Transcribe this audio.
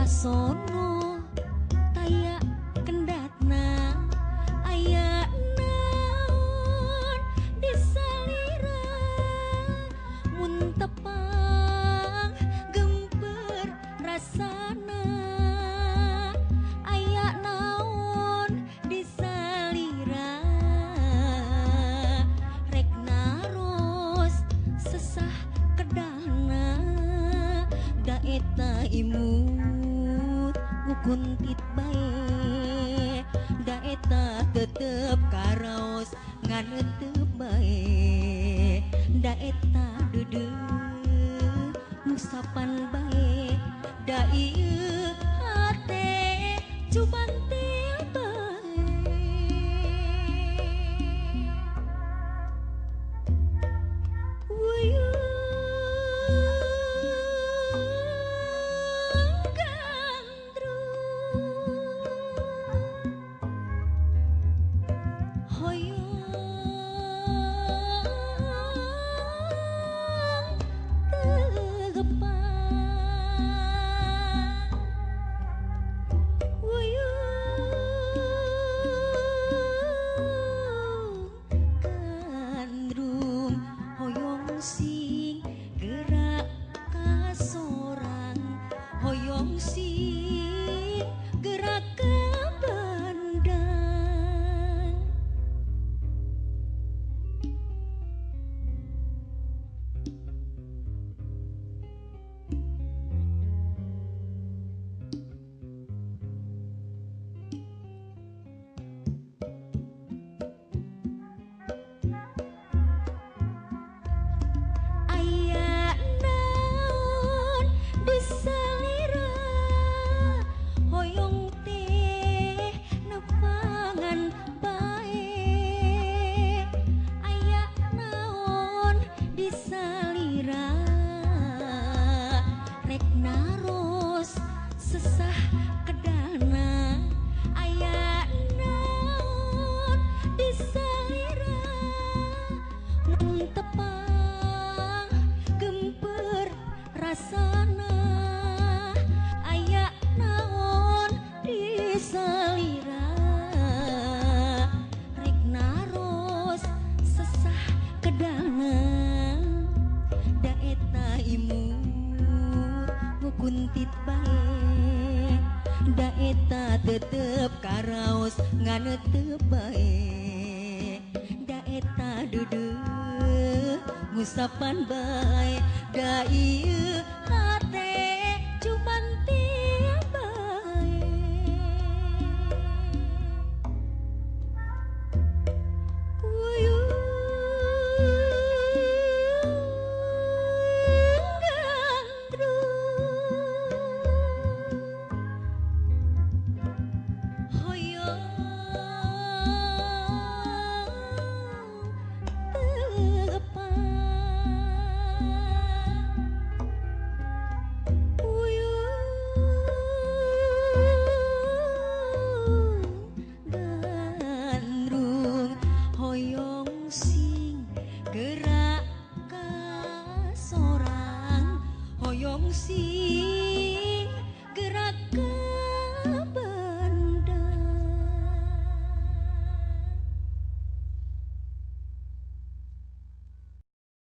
kasono taya kendatna aya naon disalira mun tepang gemper rasana aya naon disalira rek naros sesah kedahna da eta imut ngukuntit bae da eta tetep karaos ngan teu bae da eta deudeuh nusapan bae da ieu hate cubantil bae wuyung sing gerak kasorang hoyong sing gerak ke bandang sesah kedana aya naon disalira mun tepang gemper rasana aya naon disalira rek naros sesah kedana da eta imut ngukuntit bae da eta tetep karaos ngan teu bae da eta deudeuh ngusapan bae da ieu hate cubantil bae gerak kasorang hoyong sing